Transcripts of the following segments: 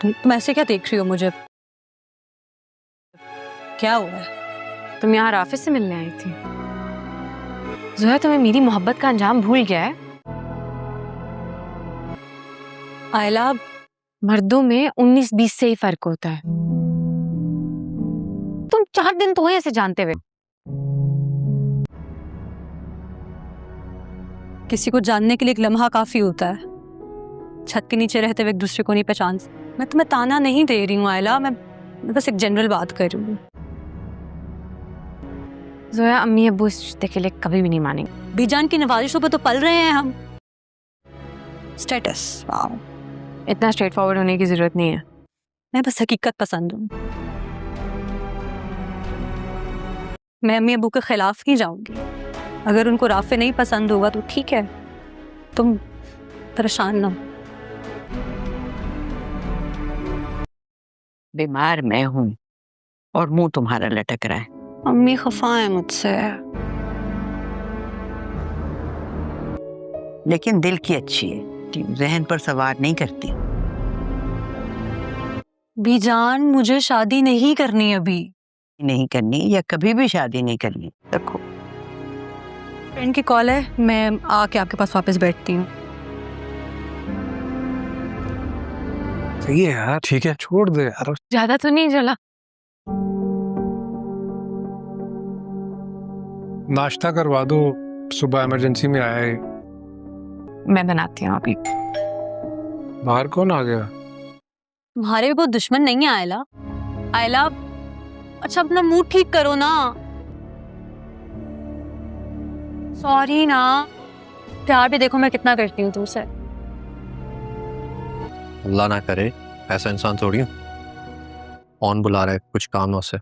तुम ऐसे क्या देख रही हो मुझे? क्या हुआ है? तुम यहाँ राफिज से मिलने आई थी? ज़ोया, तुम्हें मेरी मोहब्बत का अंजाम भूल गया है? आयला, मर्दों में 19-20 से ही फर्क होता है। तुम 4 दिन तो हुए ऐसे जानते हुए। किसी को जानने के लिए एक लम्हा काफी होता है। छत के नीचे रहते हुए एक दूसरे को नहीं पहचान। मैं तुम्हें ताना नहीं दे रही हूँ आयला, मैं बस एक जनरल बात कर रही हूँ। ज़ोया, अम्मी अब्बू इस रिश्ते के लिए कभी भी नहीं मानेंगे। बीजान की नवाजिशों पर तो पल रहे हैं हम। Status, wow. इतना स्ट्रेट फॉरवर्ड होने की जरूरत नहीं है। मैं बस हकीकत पसंद हूँ। मैं अम्मी अब्बू के खिलाफ नहीं जाऊंगी। अगर उनको राफे नहीं पसंद होगा तो ठीक है, तुम परेशान ना हो। बीमार मैं हूँ और मुंह तुम्हारा लटक रहा है। अम्मी खफा है मुझसे। लेकिन दिल की अच्छी है, जहन पर सवार नहीं करती। बीजान, मुझे शादी नहीं करनी अभी। नहीं करनी या कभी भी शादी नहीं करनी। रखो। फ्रेंड की कॉल है, मैं आके आपके पास वापस बैठती हूँ। सही है यार, ठीक है, छोड़ दे यार। ज्यादा तो नहीं जला? नाश्ता करवा दो, सुबह इमरजेंसी में आया है। मैं बनाती हूँ अभी। बाहर कौन आ गया? तुम्हारे भी कोई दुश्मन नहीं है आयला। आयला, अच्छा अपना मूड ठीक करो ना। सॉरी ना। प्यार भी देखो मैं कितना करती हूँ तुमसे। अल्लाह ना करे, ऐसा इंसान थोड़ी हूँ। कौन बुला रहा है, कुछ काम है उससे।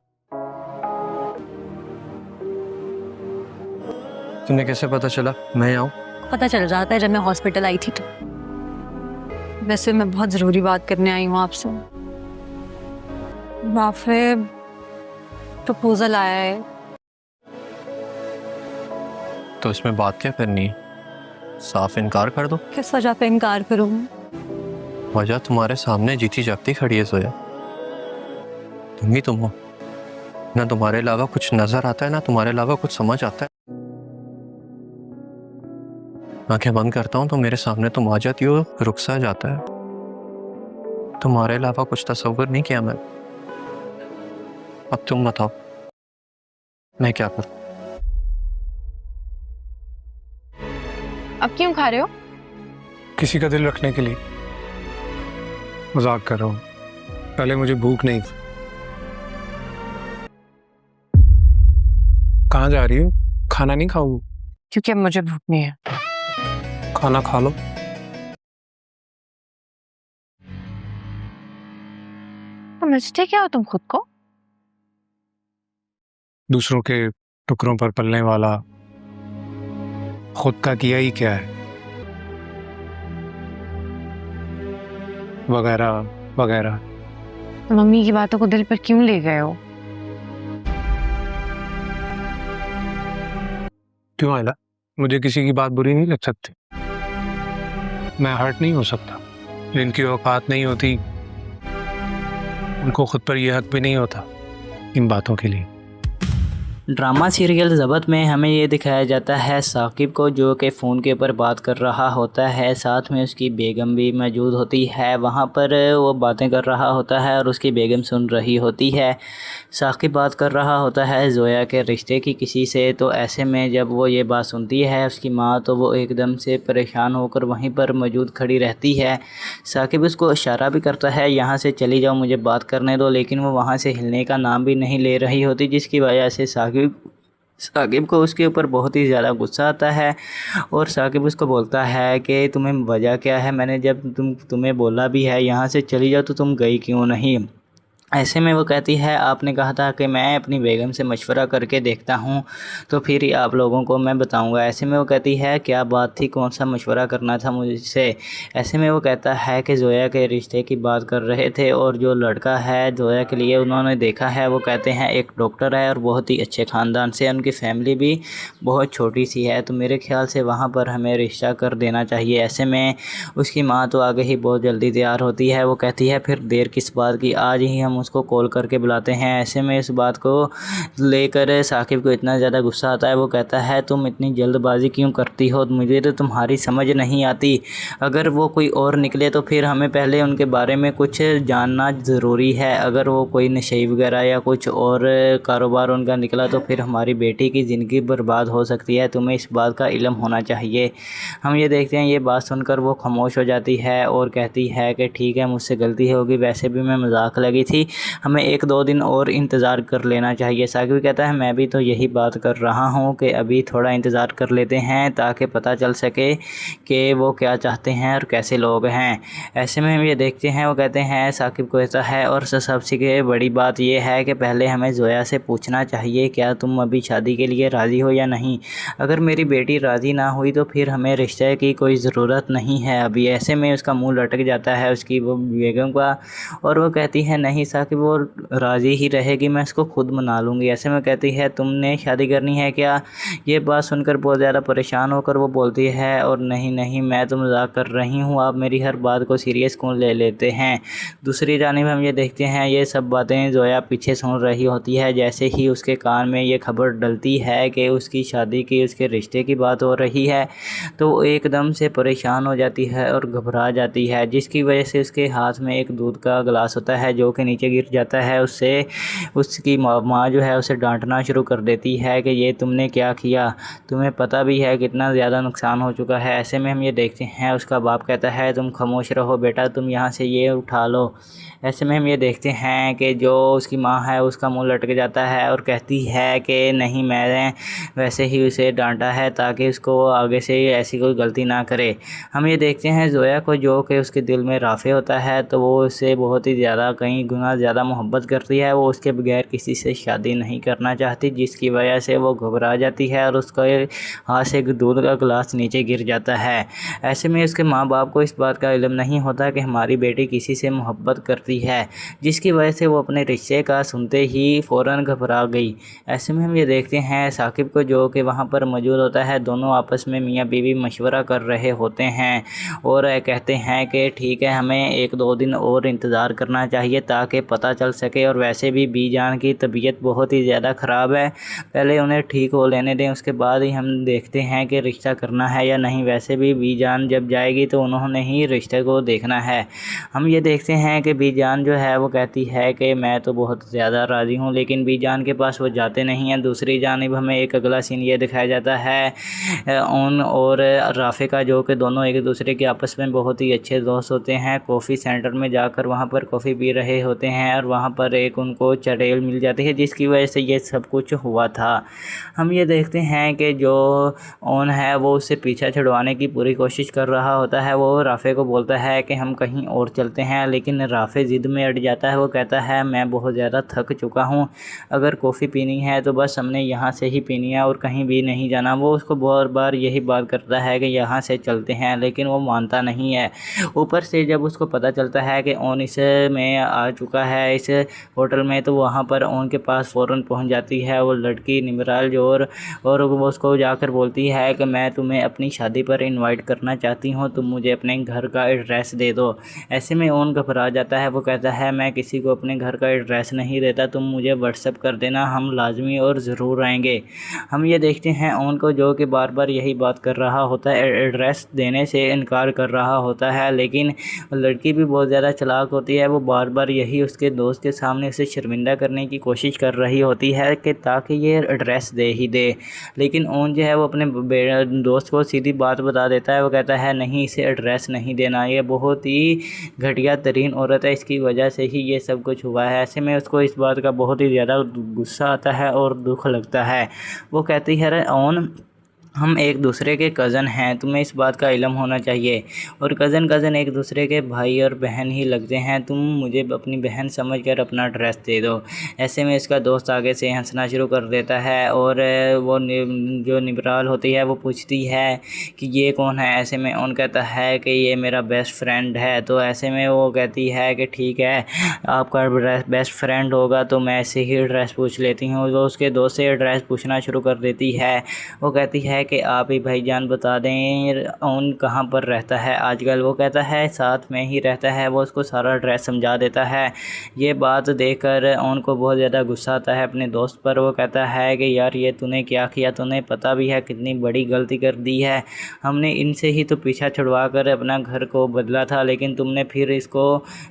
तुम्हें कैसे पता चला मैं आऊँ? पता चल जाता है जब मैं हॉस्पिटल आई थी तो। वैसे मैं बहुत जरूरी बात करने आई हूँ आपसे। वाफे प्रपोजल आया है। तो इसमें बात क्या करनी है? साफ इनकार कर दो। किस वजह पे इनकार करूँ? वजह तुम्हारे सामने जीती जागती खड़ी है ज़ोया। तुम ही तुम हो। ना तुम्हारे अलावा कुछ नजर आता है, ना तुम्हारे अलावा कुछ समझ आता है। आंखें बंद करता हूँ तो मेरे सामने तुम आ जाती हो, रुक सा जाता है। तुम्हारे अलावा कुछ तस्वर नहीं किया मैं। अब तुम बताओ मैं क्या करूं? अब क्यों खा रहे हो? किसी का दिल रखने के लिए। मजाक कर रहा हूँ, पहले मुझे भूख नहीं थी। कहाँ जा रही हो? खाना नहीं खाओ? क्योंकि अब मुझे भूख नहीं है। खाना खा लो। समझते क्या हो तुम खुद को? दूसरों के टुकड़ों पर पलने वाला, खुद का किया ही क्या है, वगैरह वगैरह। तो मम्मी की बातों को दिल पर क्यों ले गए हो? क्यों आयला, मुझे किसी की बात बुरी नहीं लग सकती? मैं हर्ट नहीं हो सकता? जिनकी औकात नहीं होती उनको खुद पर यह हक भी नहीं होता इन बातों के लिए। ड्रामा सीरियल ज़बत में हमें ये दिखाया जाता है साकिब को, जो कि फ़ोन के ऊपर बात कर रहा होता है। साथ में उसकी बेगम भी मौजूद होती है। वहाँ पर वो बातें कर रहा होता है और उसकी बेगम सुन रही होती है। साकिब बात कर रहा होता है ज़ोया के रिश्ते की किसी से। तो ऐसे में जब वो ये बात सुनती है उसकी माँ, तो वो एकदम से परेशान होकर वहीं पर मौजूद खड़ी रहती है। साकिब उसको इशारा भी करता है यहाँ से चली जाओ, मुझे बात करने दो, लेकिन वो वहाँ से हिलने का नाम भी नहीं ले रही होती, जिसकी वजह से साकिब को उसके ऊपर बहुत ही ज़्यादा गुस्सा आता है। और साकिब उसको बोलता है कि तुम्हें वजह क्या है, मैंने जब तुम्हें बोला भी है यहाँ से चली जाओ तो तुम गई क्यों नहीं। ऐसे में वो कहती है आपने कहा था कि मैं अपनी बेगम से मशवरा करके देखता हूँ तो फिर ही आप लोगों को मैं बताऊँगा। ऐसे में वो कहती है क्या बात थी, कौन सा मशवरा करना था मुझसे। ऐसे में वो कहता है कि ज़ोया के रिश्ते की बात कर रहे थे और जो लड़का है ज़ोया के लिए उन्होंने देखा है वो कहते हैं एक डॉक्टर है और बहुत ही अच्छे ख़ानदान से, उनकी फैमिली भी बहुत छोटी सी है, तो मेरे ख्याल से वहाँ पर हमें रिश्ता कर देना चाहिए। ऐसे में उसकी माँ तो आगे ही बहुत जल्दी तैयार होती है। वो कहती है फिर देर किस बात की, आज ही हम उसको कॉल करके बुलाते हैं। ऐसे में इस बात को लेकर साकिब को इतना ज़्यादा गुस्सा आता है। वो कहता है तुम इतनी जल्दबाजी क्यों करती हो, मुझे तो तुम्हारी समझ नहीं आती। अगर वो कोई और निकले तो फिर हमें पहले उनके बारे में कुछ जानना ज़रूरी है। अगर वो कोई नशे वगैरह या कुछ और कारोबार उनका निकला तो फिर हमारी बेटी की ज़िंदगी बर्बाद हो सकती है, तुम्हें इस बात का इल्म होना चाहिए। हम ये देखते हैं ये बात सुनकर वो खामोश हो जाती है और कहती है कि ठीक है मुझसे गलती होगी, वैसे भी मैं मजाक लगी थी, हमें 1-2 दिन और इंतज़ार कर लेना चाहिए। साकिब कहता है मैं भी तो यही बात कर रहा हूँ कि अभी थोड़ा इंतज़ार कर लेते हैं ताकि पता चल सके कि वो क्या चाहते हैं और कैसे लोग हैं। ऐसे में हम ये देखते हैं वो कहते हैं साकिब को ऐसा है और सबसे बड़ी बात ये है कि पहले हमें ज़ोया से पूछना चाहिए क्या तुम अभी शादी के लिए राज़ी हो या नहीं। अगर मेरी बेटी राज़ी ना हुई तो फिर हमें रिश्ते की कोई ज़रूरत नहीं है अभी। ऐसे में उसका मुँह लटक जाता है उसकी वो बेगम का और वो कहती है नहीं साकिब वो राज़ी ही रहेगी, मैं इसको खुद मना लूँगी। ऐसे में कहती है तुमने शादी करनी है क्या। ये बात सुनकर बहुत ज़्यादा परेशान होकर वो बोलती है और नहीं नहीं मैं तो मजाक कर रही हूँ, आप मेरी हर बात को सीरियस क्यों ले लेते हैं। दूसरी जानिब हम ये देखते हैं ये सब बातें ज़ोया पीछे सुन रही होती है। जैसे ही उसके कान में ये खबर डलती है कि उसकी शादी की उसके रिश्ते की बात हो रही है तो वो एकदम से परेशान हो जाती है और घबरा जाती है, जिसकी वजह से उसके हाथ में एक दूध का गिलास होता है जो कि नीचे गिर जाता है। उससे उसकी माँ जो है उसे डांटना शुरू कर देती है कि ये तुमने क्या किया, तुम्हें पता भी है कितना ज़्यादा नुकसान हो चुका है। ऐसे में हम ये देखते हैं उसका बाप कहता है तुम खामोश रहो बेटा, तुम यहाँ से ये उठा लो। ऐसे में हम ये देखते हैं कि जो उसकी माँ है उसका मुंह लटक जाता है और कहती है कि नहीं मैंने वैसे ही उसे डांटा है ताकि उसको आगे से ऐसी कोई गलती ना करे। हम ये देखते हैं ज़ोया को जो कि उसके दिल में राफ़े होता है तो वो उससे बहुत ही ज़्यादा कई गुना ज़्यादा मोहब्बत करती है। वो उसके बगैर किसी से शादी नहीं करना चाहती, जिसकी वजह से वो घबरा जाती है और उसका हाथ से दूध का गिलास नीचे गिर जाता है। ऐसे में उसके माँ बाप को इस बात का इल्म नहीं होता कि हमारी बेटी किसी से मोहब्बत करती है, जिसकी वजह से वो अपने रिश्ते का सुनते ही फ़ौरन घबरा गई। ऐसे में हम ये देखते हैं साकिब को जो कि वहाँ पर मौजूद होता है, दोनों आपस में मियाँ बीवी मशवरा कर रहे होते हैं और कहते हैं कि ठीक है हमें 1-2 दिन और इंतज़ार करना चाहिए ताकि पता चल सके। और वैसे भी बीजान की तबीयत बहुत ही ज़्यादा ख़राब है, पहले उन्हें ठीक हो लेने दें, उसके बाद ही हम देखते हैं कि रिश्ता करना है या नहीं। वैसे भी बीजान जब जाएगी तो उन्होंने ही रिश्ते को देखना है। हम ये देखते हैं कि बीजान जो है वो कहती है कि मैं तो बहुत ज़्यादा राज़ी हूँ, लेकिन बीजान के पास वो जाते नहीं हैं। दूसरी जानिब हमें एक अगला सीन ये दिखाया जाता है ओन और राफ़े का, जो कि दोनों एक दूसरे के आपस में बहुत ही अच्छे दोस्त होते हैं। कॉफ़ी सेंटर में जाकर वहाँ पर कॉफ़ी पी रहे होते हैं और वहाँ पर एक उनको चड़ेल मिल जाती है, जिसकी वजह से ये सब कुछ हुआ था। हम ये देखते हैं कि जो ओन है वो उससे पीछा छुड़वाने की पूरी कोशिश कर रहा होता है। वो राफ़े को बोलता है कि हम कहीं और चलते हैं, लेकिन राफ़े ज़िद में अड़ जाता है। वो कहता है मैं बहुत ज़्यादा थक चुका हूँ, अगर कॉफ़ी पीनी है तो बस हमने यहाँ से ही पीनी है और कहीं भी नहीं जाना। वो उसको बहुत बार यही बात करता है कि यहाँ से चलते हैं, लेकिन वो मानता नहीं है। ऊपर से जब उसको पता चलता है कि ओन इस में आ चुका है इस होटल में, तो वहाँ पर ओन के पास फ़ौरन पहुँच जाती है वो लड़की निमराल जोर, और वो उसको जाकर बोलती है कि मैं तुम्हें अपनी शादी पर इनवाइट करना चाहती हूँ, तुम मुझे अपने घर का एड्रेस दे दो। ऐसे में ओन घबरा जाता है। वो कहता है मैं किसी को अपने घर का एड्रेस नहीं देता, तुम मुझे व्हाट्सएप कर देना, हम लाजमी और ज़रूर आएंगे। हम ये देखते हैं ओन को जो कि बार बार यही बात कर रहा होता है, एड्रेस देने से इनकार कर रहा होता है, लेकिन लड़की भी बहुत ज़्यादा चालाक होती है। वो बार बार यही उसके दोस्त के सामने उसे शर्मिंदा करने की कोशिश कर रही होती है कि ताकि ये एड्रेस दे ही दे, लेकिन ओन जो है वो अपने दोस्त को सीधी बात बता देता है। वो कहता है नहीं इसे एड्रेस नहीं देना, ये बहुत ही घटिया तरीन औरत है, इसकी वजह से ही ये सब कुछ हुआ है। ऐसे में उसको इस बात का बहुत ही ज़्यादा गुस्सा आता है और दुख लगता है। वो कहती है ओन हम एक दूसरे के कज़न हैं, तुम्हें इस बात का इल्म होना चाहिए। और कज़न एक दूसरे के भाई और बहन ही लगते हैं, तुम मुझे अपनी बहन समझकर अपना ड्रेस दे दो। ऐसे में इसका दोस्त आगे से हंसना शुरू कर देता है और वो जो निबराल होती है वो पूछती है कि ये कौन है। ऐसे में उन कहता है कि ये मेरा बेस्ट फ्रेंड है। तो ऐसे में वो कहती है कि ठीक है, आपका बेस्ट फ्रेंड होगा तो मैं ऐसे ही ड्रेस पूछ लेती हूँ। वो उसके दोस्त से ड्रेस पूछना शुरू कर देती है। वो कहती है कि आप ही भाईजान बता दें ओन कहाँ पर रहता है आजकल। वो कहता है साथ में ही रहता है। वो उसको सारा ड्रेस समझा देता है। ये बात देखकर ओन को बहुत ज़्यादा गुस्सा आता है अपने दोस्त पर। वो कहता है कि यार ये तूने क्या किया, तूने पता भी है कितनी बड़ी गलती कर दी है। हमने इनसे ही तो पीछा छुड़वा कर अपना घर को बदला था, लेकिन तुमने फिर इसको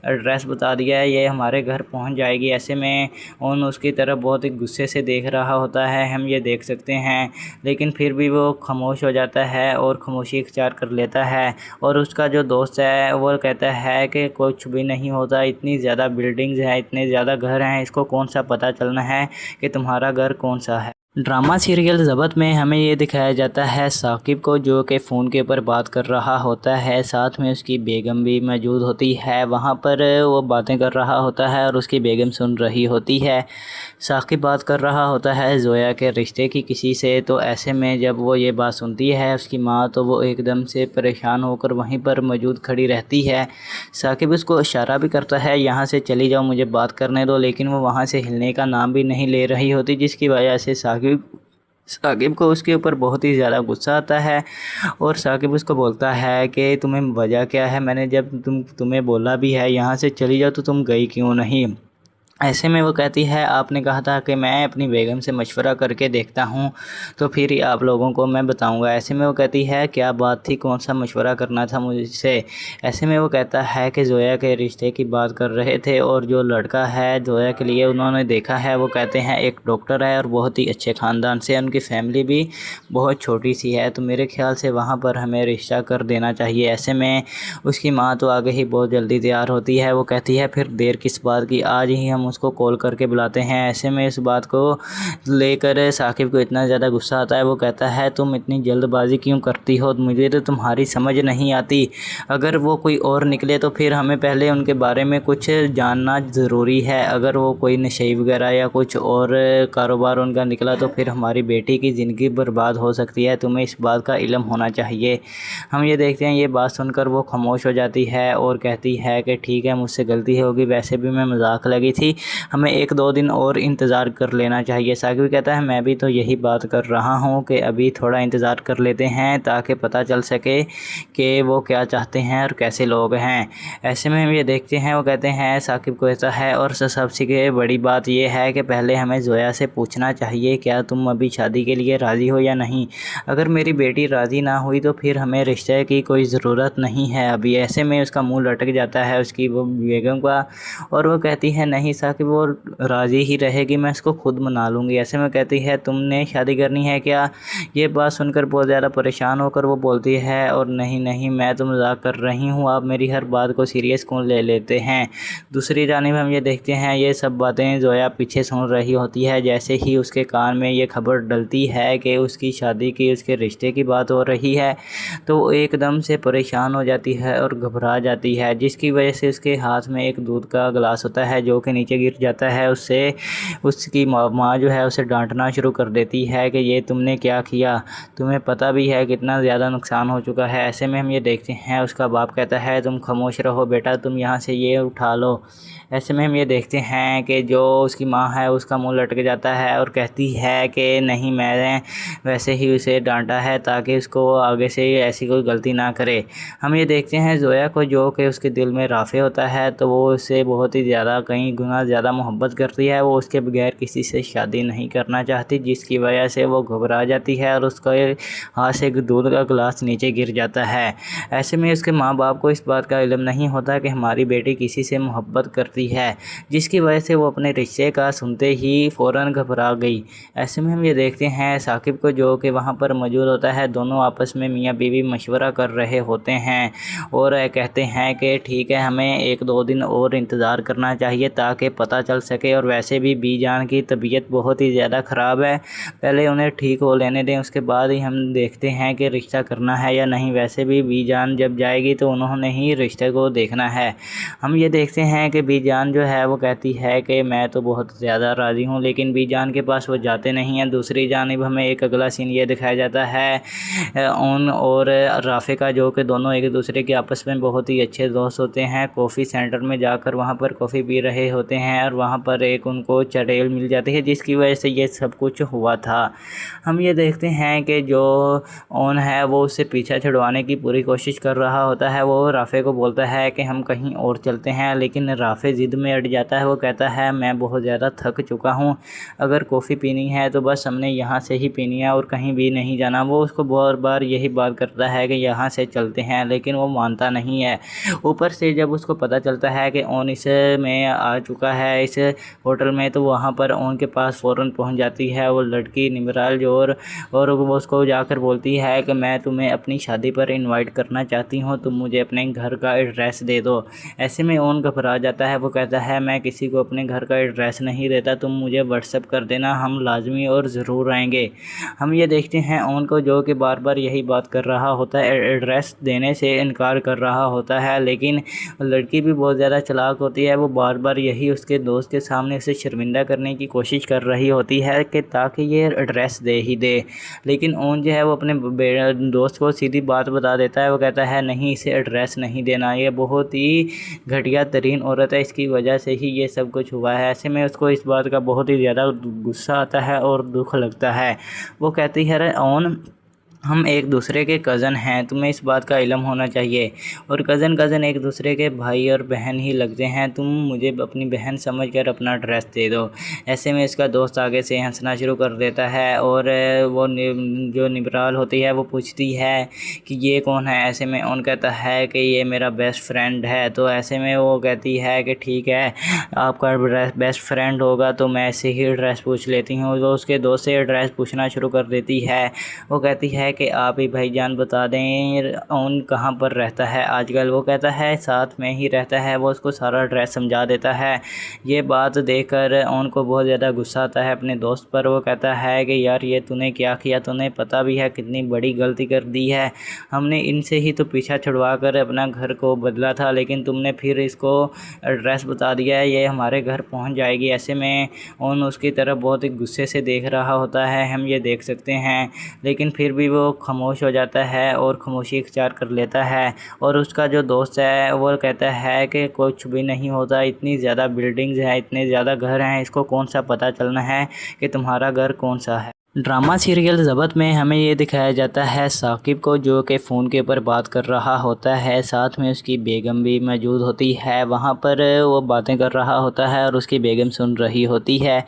एड्रेस बता दिया है, ये हमारे घर पहुंच जाएगी। ऐसे में ओन उसकी तरफ बहुत ही गुस्से से देख रहा होता है, हम ये देख सकते हैं। लेकिन फिर भी वो खामोश हो जाता है और खामोशी इख्तियार कर लेता है। और उसका जो दोस्त है वो कहता है कि कुछ भी नहीं होता, इतनी ज़्यादा बिल्डिंग्स हैं, इतने ज़्यादा घर हैं, इसको कौन सा पता चलना है कि तुम्हारा घर कौन सा है। ड्रामा सीरियल ज़बत में हमें ये दिखाया जाता है साकिब को, जो कि फ़ोन के ऊपर बात कर रहा होता है। साथ में उसकी बेगम भी मौजूद होती है। वहाँ पर वो बातें कर रहा होता है और उसकी बेगम सुन रही होती है। साकिब बात कर रहा होता है जोया के रिश्ते की किसी से। तो ऐसे में जब वो ये बात सुनती है उसकी माँ, तो वो एकदम से परेशान होकर वहीं पर मौजूद खड़ी रहती है। साकिब उसको इशारा भी करता है यहाँ से चली जाओ, मुझे बात करने दो, लेकिन वो वहाँ से हिलने का नाम भी नहीं ले रही होती, जिसकी वजह से साकिब को उसके ऊपर बहुत ही ज़्यादा गुस्सा आता है। और साकिब उसको बोलता है कि तुम्हें वजह क्या है, मैंने जब तुम्हें बोला भी है यहाँ से चली जाओ तो तुम गई क्यों नहीं। ऐसे में वो कहती है आपने कहा था कि मैं अपनी बेगम से मशवरा करके देखता हूँ तो फिर आप लोगों को मैं बताऊँगा। ऐसे में वो कहती है क्या बात थी, कौन सा मशवरा करना था मुझसे। ऐसे में वो कहता है कि जोया के रिश्ते की बात कर रहे थे और जो लड़का है जोया के लिए उन्होंने देखा है, वो कहते हैं एक डॉक्टर है और बहुत ही अच्छे ख़ानदान से, उनकी फैमिली भी बहुत छोटी सी है, तो मेरे ख्याल से वहाँ पर हमें रिश्ता कर देना चाहिए। ऐसे में उसकी माँ तो आगे ही बहुत जल्दी तैयार होती है। वो कहती है फिर देर किस बात की, आज ही हम उसको कॉल करके बुलाते हैं। ऐसे में इस बात को लेकर साकिब को इतना ज़्यादा गुस्सा आता है। वो कहता है तुम इतनी जल्दबाजी क्यों करती हो, मुझे तो तुम्हारी समझ नहीं आती। अगर वो कोई और निकले तो फिर हमें पहले उनके बारे में कुछ जानना ज़रूरी है। अगर वो कोई नशे वगैरह या कुछ और कारोबार उनका निकला तो फिर हमारी बेटी की ज़िंदगी बर्बाद हो सकती है, तुम्हें इस बात का इल्म होना चाहिए। हम ये देखते हैं ये बात सुनकर वो खामोश हो जाती है और कहती है कि ठीक है मुझसे गलती होगी, वैसे भी मैं मजाक लगी थी, हमें 1-2 दिन और इंतज़ार कर लेना चाहिए। साकिब कहता है मैं भी तो यही बात कर रहा हूँ कि अभी थोड़ा इंतज़ार कर लेते हैं ताकि पता चल सके कि वो क्या चाहते हैं और कैसे लोग हैं। ऐसे में हम ये देखते हैं वो कहते हैं साकिब को ऐसा है और सबसे बड़ी बात ये है कि पहले हमें जोया से पूछना चाहिए क्या तुम अभी शादी के लिए राज़ी हो या नहीं। अगर मेरी बेटी राज़ी ना हुई तो फिर हमें रिश्ते की कोई ज़रूरत नहीं है अभी। ऐसे में उसका मुँह लटक जाता है उसकी वो बेगम का और वो कहती है नहीं साकिब वो राज़ी ही रहेगी, मैं इसको खुद मना लूँगी। ऐसे में कहती है तुमने शादी करनी है क्या। ये बात सुनकर बहुत ज़्यादा परेशान होकर वो बोलती है और नहीं मैं तो मजाक कर रही हूँ, आप मेरी हर बात को सीरियस क्यों ले लेते हैं। दूसरी जानिब हम ये देखते हैं ये सब बातें जोया पीछे सुन रही होती है। जैसे ही उसके कान में ये खबर डलती है कि उसकी शादी की उसके रिश्ते की बात हो रही है तो वो एकदम से परेशान हो जाती है और घबरा जाती है, जिसकी वजह से उसके हाथ में एक दूध का गिलास होता है जो कि नीचे गिर जाता है। उससे उसकी माँ जो है उसे डांटना शुरू कर देती है कि ये तुमने क्या किया, तुम्हें पता भी है कितना ज़्यादा नुकसान हो चुका है। ऐसे में हम ये देखते हैं उसका बाप कहता है तुम खामोश रहो बेटा, तुम यहाँ से ये उठा लो। ऐसे में हम ये देखते हैं कि जो उसकी माँ है उसका मुंह लटक जाता है और कहती है कि नहीं मैंने वैसे ही उसे डांटा है ताकि उसको आगे से ऐसी कोई गलती ना करे। हम ये देखते हैं जोया को जो कि उसके दिल में राफ़े होता है तो वो उससे बहुत ही ज़्यादा कई गुना ज़्यादा मोहब्बत करती है। वो उसके बगैर किसी से शादी नहीं करना चाहती, जिसकी वजह से वो घबरा जाती है और उसका हाथ से दूध का गिलास नीचे गिर जाता है। ऐसे में उसके माँ बाप को इस बात का इल्म नहीं होता कि हमारी बेटी किसी से मोहब्बत करती है, जिसकी वजह से वो अपने रिश्ते का सुनते ही फ़ौरन घबरा गई। ऐसे में हम ये देखते हैं साकिब को जो कि वहाँ पर मौजूद होता है, दोनों आपस में मियाँ बीवी मशवरा कर रहे होते हैं और कहते हैं कि ठीक है हमें 1-2 दिन और इंतज़ार करना चाहिए ताकि पता चल सके। और वैसे भी बीजान की तबीयत बहुत ही ज़्यादा ख़राब है, पहले उन्हें ठीक हो लेने दें, उसके बाद ही हम देखते हैं कि रिश्ता करना है या नहीं। वैसे भी बीजान जब जाएगी तो उन्होंने ही रिश्ते को देखना है। हम ये देखते हैं कि बीजान जो है वो कहती है कि मैं तो बहुत ज़्यादा राज़ी हूँ, लेकिन बीजान के पास वो जाते नहीं हैं। दूसरी जानिब हमें एक अगला सीन ये दिखाया जाता है ओन और राफ़े का, जो कि दोनों एक दूसरे के आपस में बहुत ही अच्छे दोस्त होते हैं। कॉफ़ी सेंटर में जाकर वहाँ पर कॉफ़ी पी रहे होते हैं और वहाँ पर एक उनको चड़ेल मिल जाती है, जिसकी वजह से ये सब कुछ हुआ था। हम ये देखते हैं कि जो ओन है वो उससे पीछा छुड़वाने की पूरी कोशिश कर रहा होता है। वो राफ़े को बोलता है कि हम कहीं और चलते हैं, लेकिन राफ़े ज़िद में अड़ जाता है। वो कहता है मैं बहुत ज़्यादा थक चुका हूँ, अगर कॉफ़ी पीनी है तो बस हमने यहाँ से ही पीनी है और कहीं भी नहीं जाना। वो उसको बहुत बार यही बात करता है कि यहाँ से चलते हैं, लेकिन वो मानता नहीं है। ऊपर से जब उसको पता चलता है कि ओन इस में आ चुका है इस होटल में, तो वहाँ पर ओन के पास फ़ौरन पहुँच जाती है वो लड़की निमराल जो और वो उसको जाकर बोलती है कि मैं तुम्हें अपनी शादी पर इनवाइट करना चाहती हूँ, तुम मुझे अपने घर का एड्रेस दे दो। ऐसे में ओन घबरा जाता है। वो कहता है मैं किसी को अपने घर का एड्रेस नहीं देता, तुम मुझे व्हाट्सएप कर देना, हम लाजमी और ज़रूर आएंगे। हम ये देखते हैं ओन को जो कि बार बार यही बात कर रहा होता है, एड्रेस देने से इनकार कर रहा होता है, लेकिन लड़की भी बहुत ज़्यादा चालाक होती है। वो बार बार यही उसके दोस्त के सामने उसे शर्मिंदा करने की कोशिश कर रही होती है कि ताकि ये एड्रेस दे ही दे, लेकिन ओन जो है वो अपने दोस्त को सीधी बात बता देता है। वो कहता है नहीं, इसे एड्रेस नहीं देना, ये बहुत ही घटिया तरीन औरत है, इसकी वजह से ही ये सब कुछ हुआ है। ऐसे में उसको इस बात का बहुत ही ज़्यादा गुस्सा आता है और दुख लगता है। वो कहती है ओन हम एक दूसरे के कज़न हैं, तुम्हें इस बात का इल्म होना चाहिए, और कज़न एक दूसरे के भाई और बहन ही लगते हैं, तुम मुझे अपनी बहन समझकर अपना एड्रेस दे दो। ऐसे में इसका दोस्त आगे से हंसना शुरू कर देता है और वो जो निबराल होती है वो पूछती है कि ये कौन है। ऐसे में उन कहता है कि ये मेरा बेस्ट फ्रेंड है। तो ऐसे में वो कहती है कि ठीक है, आपका बेस्ट फ्रेंड होगा तो मैं ऐसे ही एड्रेस पूछ लेती हूँ। वो उसके दोस्त से एड्रेस पूछना शुरू कर देती है। वो कहती है कि आप ही भाईजान बता दें ओन कहाँ पर रहता है आजकल। वो कहता है साथ में ही रहता है। वो उसको सारा एड्रेस समझा देता है। ये बात देखकर ओन को बहुत ज़्यादा गुस्सा आता है अपने दोस्त पर। वो कहता है कि यार ये तूने क्या किया, तूने पता भी है कितनी बड़ी गलती कर दी है, हमने इनसे ही तो पीछा छुड़वा कर अपना घर को बदला था, लेकिन तुमने फिर इसको एड्रेस बता दिया है, ये हमारे घर पहुंच जाएगी। ऐसे में ओन उसकी तरफ बहुत ही गुस्से से देख रहा होता है, हम ये देख सकते हैं, लेकिन फिर भी वो खामोश हो जाता है और खामोशी इख्तियार कर लेता है। और उसका जो दोस्त है वो कहता है कि कुछ भी नहीं होता, इतनी ज़्यादा बिल्डिंग्स हैं, इतने ज़्यादा घर हैं, इसको कौन सा पता चलना है कि तुम्हारा घर कौन सा है। ड्रामा सीरियल ज़बत में हमें ये दिखाया जाता है साकिब को, जो कि फ़ोन के ऊपर बात कर रहा होता है, साथ में उसकी बेगम भी मौजूद होती है। वहाँ पर वो बातें कर रहा होता है और उसकी बेगम सुन रही होती है।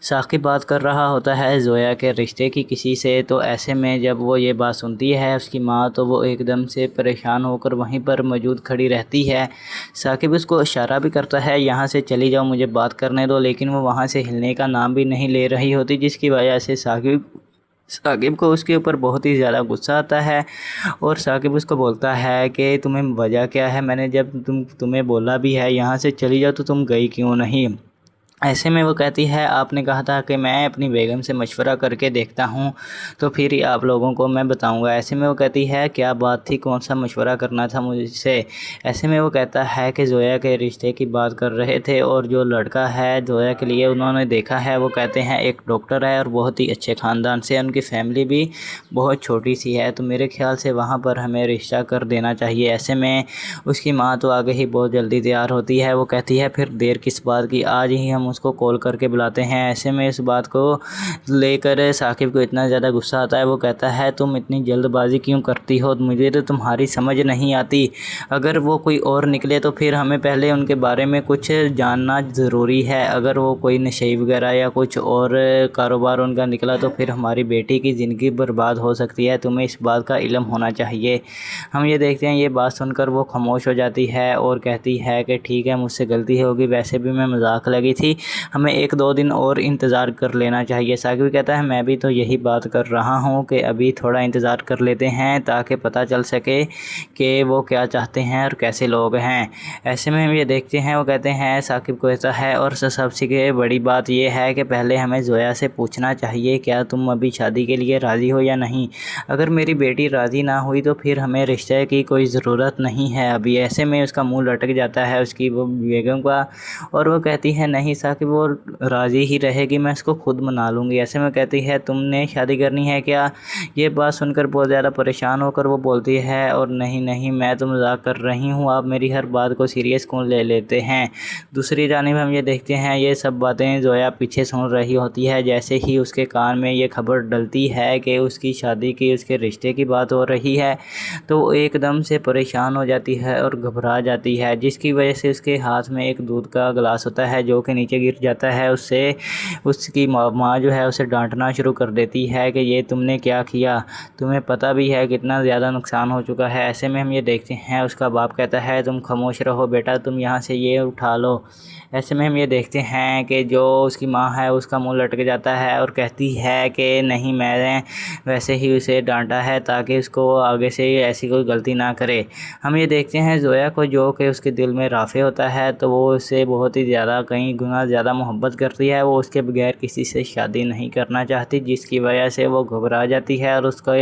साकिब बात कर रहा होता है ज़ोया के रिश्ते की किसी से। तो ऐसे में जब वो ये बात सुनती है उसकी माँ, तो वो एकदम से परेशान होकर वहीं पर मौजूद खड़ी रहती है। साकिब उसको इशारा भी करता है यहाँ से चली जाओ, मुझे बात करने दो, लेकिन वो वहाँ से हिलने का नाम भी नहीं ले रही होती, जिसकी वजह से साकिब को उसके ऊपर बहुत ही ज़्यादा गुस्सा आता है। और साकिब उसको बोलता है कि तुम्हें वजह क्या है, मैंने जब तुम्हें बोला भी है यहाँ से चली जाओ तो तुम गई क्यों नहीं। ऐसे में वो कहती है आपने कहा था कि मैं अपनी बेगम से मशवरा करके देखता हूँ तो फिर ही आप लोगों को मैं बताऊँगा। ऐसे में वो कहती है क्या बात थी, कौन सा मशवरा करना था मुझसे। ऐसे में वो कहता है कि ज़ोया के रिश्ते की बात कर रहे थे और जो लड़का है ज़ोया के लिए उन्होंने देखा है, वो कहते हैं एक डॉक्टर है और बहुत ही अच्छे ख़ानदान से, उनकी फैमिली भी बहुत छोटी सी है, तो मेरे ख्याल से वहाँ पर हमें रिश्ता कर देना चाहिए। ऐसे में उसकी माँ तो आगे ही बहुत जल्दी तैयार होती है। वो कहती है फिर देर किस बात की, आज ही हम उसको कॉल करके बुलाते हैं। ऐसे में इस बात को लेकर साकिब को इतना ज़्यादा गुस्सा आता है। वो कहता है तुम इतनी जल्दबाजी क्यों करती हो, मुझे तो तुम्हारी समझ नहीं आती, अगर वो कोई और निकले तो फिर हमें पहले उनके बारे में कुछ जानना ज़रूरी है। अगर वो कोई नशे वगैरह या कुछ और कारोबार उनका निकला तो फिर हमारी बेटी की ज़िंदगी बर्बाद हो सकती है, तुम्हें इस बात का इल्म होना चाहिए। हम ये देखते हैं ये बात सुनकर वो खामोश हो जाती है और कहती है कि ठीक है मुझसे गलती होगी, वैसे भी मैं मजाक लगी थी, कि हमें 1-2 दिन और इंतज़ार कर लेना चाहिए। साकिब कहता है मैं भी तो यही बात कर रहा हूँ कि अभी थोड़ा इंतज़ार कर लेते हैं ताकि पता चल सके कि वो क्या चाहते हैं और कैसे लोग हैं। ऐसे में हम ये देखते हैं, वो कहते हैं साकिब को ऐसा है और सबसे बड़ी बात ये है कि पहले हमें ज़ोया से पूछना चाहिए क्या तुम अभी शादी के लिए राज़ी हो या नहीं। अगर मेरी बेटी राज़ी ना हुई तो फिर हमें रिश्ते की कोई ज़रूरत नहीं है अभी। ऐसे में उसका मुंह लटक जाता है उसकी वो बेगम का, और वो कहती है नहीं साकिब वो राज़ी ही रहेगी, मैं उसको खुद मना लूँगी। ऐसे में कहती है तुमने शादी करनी है क्या। ये बात सुनकर बहुत ज़्यादा परेशान होकर वो बोलती है और नहीं नहीं मैं तो मजाक कर रही हूँ, आप मेरी हर बात को सीरियस क्यों ले लेते हैं। दूसरी जानिब हम ये देखते हैं ये सब बातें ज़ोया पीछे सुन रही होती है। जैसे ही उसके कान में ये खबर डलती है कि उसकी शादी की उसके रिश्ते की बात हो रही है तो वो एकदम से परेशान हो जाती है और घबरा जाती है, जिसकी वजह से उसके हाथ में एक दूध का गिलास होता है जो कि नीचे गिर जाता है। उससे उसकी माँ जो है उसे डांटना शुरू कर देती है कि ये तुमने क्या किया, तुम्हें पता भी है कितना ज़्यादा नुकसान हो चुका है। ऐसे में हम ये देखते हैं उसका बाप कहता है तुम खामोश रहो बेटा, तुम यहाँ से ये उठा लो। ऐसे में हम ये देखते हैं कि जो उसकी माँ है उसका मुंह लटक जाता है और कहती है कि नहीं मैंने वैसे ही उसे डांटा है ताकि उसको आगे से ऐसी कोई गलती ना करे। हम ये देखते हैं ज़ोया को जो कि उसके दिल में राफ़े होता है तो वो उससे बहुत ही ज़्यादा कई गुना ज़्यादा मोहब्बत करती है। वो उसके बगैर किसी से शादी नहीं करना चाहती, जिसकी वजह से वो घबरा जाती है और उसका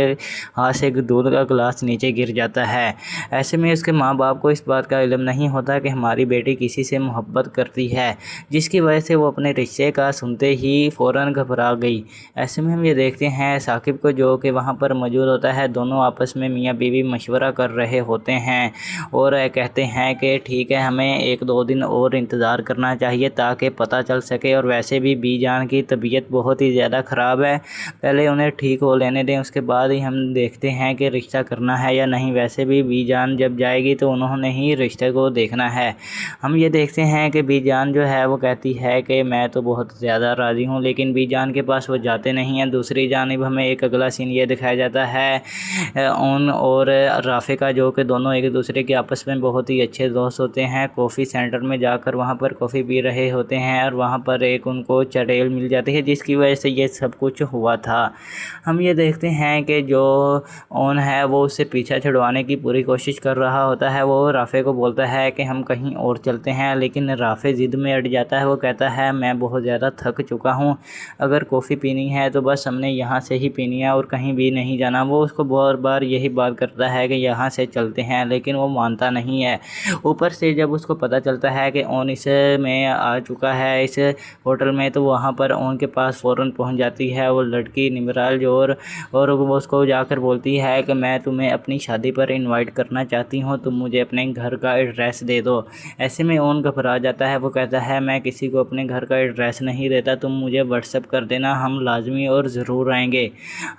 हाथ से दूध का गिलास नीचे गिर जाता है। ऐसे में उसके माँ बाप को इस बात का इल्म नहीं होता कि हमारी बेटी किसी से मोहब्बत करती है, जिसकी वजह से वो अपने रिश्ते का सुनते ही फ़ौरन घबरा गई। ऐसे में हम ये देखते हैं साकिब को जो कि वहाँ पर मौजूद होता है। दोनों आपस में मियाँ बीवी मशवरा कर रहे होते हैं और कहते हैं कि ठीक है हमें 1-2 दिन और इंतज़ार करना चाहिए ताकि पता चल सके। और वैसे भी बीजान की तबीयत बहुत ही ज़्यादा ख़राब है, पहले उन्हें ठीक हो लेने दें, उसके बाद ही हम देखते हैं कि रिश्ता करना है या नहीं। वैसे भी बीजान जब जाएगी तो उन्होंने ही रिश्ते को देखना है। हम ये देखते हैं कि बीजान जो है वो कहती है कि मैं तो बहुत ज़्यादा राज़ी हूँ, लेकिन बीजान के पास वो जाते नहीं हैं। दूसरी जानिब हमें एक अगला सीन ये दिखाया जाता है उन और राफ़े का, जो कि दोनों एक दूसरे के आपस में बहुत ही अच्छे दोस्त होते हैं। कॉफ़ी सेंटर में जाकर वहाँ पर कॉफ़ी पी रहे होते हैं और वहाँ पर एक उनको चड़ेल मिल जाती है, जिसकी वजह से ये सब कुछ हुआ था। हम ये देखते हैं कि जो ओन है वो उससे पीछा छुड़वाने की पूरी कोशिश कर रहा होता है। वो राफ़े को बोलता है कि हम कहीं और चलते हैं, लेकिन राफ़े ज़िद में अड़ जाता है। वो कहता है मैं बहुत ज़्यादा थक चुका हूँ, अगर कॉफ़ी पीनी है तो बस हमने यहाँ से ही पीनी है और कहीं भी नहीं जाना। वो उसको बार बार यही बात करता है कि यहाँ से चलते हैं, लेकिन वो मानता नहीं है। ऊपर से जब उसको पता चलता है कि ओन इस में आ चुका है इस होटल में, तो वहाँ पर ओन के पास फ़ौरन पहुँच जाती है वो लड़की निमराल जो और वो उसको जाकर बोलती है कि मैं तुम्हें अपनी शादी पर इनवाइट करना चाहती हूँ, तुम मुझे अपने घर का एड्रेस दे दो। ऐसे में ओन घबरा जाता है। वो कहता है मैं किसी को अपने घर का एड्रेस नहीं देता, तुम मुझे व्हाट्सएप कर देना, हम लाजमी और ज़रूर आएंगे।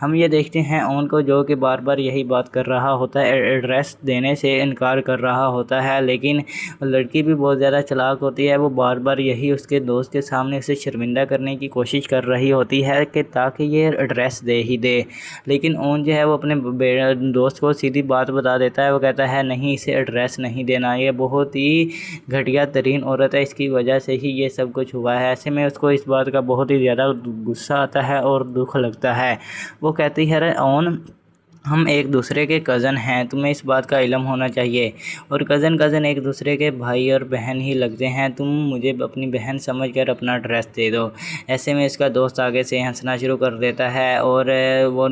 हम ये देखते हैं ओन को जो कि बार बार यही बात कर रहा होता है, एड्रेस देने से इनकार कर रहा होता है, लेकिन लड़की भी बहुत ज़्यादा चालाक होती है। वो बार बार यही उसके दोस्त के सामने उसे शर्मिंदा करने की कोशिश कर रही होती है कि ताकि ये एड्रेस दे ही दे, लेकिन ओन जो है वो अपने दोस्त को सीधी बात बता देता है। वो कहता है नहीं इसे एड्रेस नहीं देना, ये बहुत ही घटिया तरीन औरत है, इसकी वजह से ही ये सब कुछ हुआ है। ऐसे में उसको इस बात का बहुत ही ज़्यादा गुस्सा आता है और दुख लगता है। वो कहती है ओन हम एक दूसरे के कज़न हैं, तुम्हें इस बात का इल्म होना चाहिए, और कज़न एक दूसरे के भाई और बहन ही लगते हैं, तुम मुझे अपनी बहन समझकर अपना एड्रेस दे दो। ऐसे में इसका दोस्त आगे से हंसना शुरू कर देता है और वो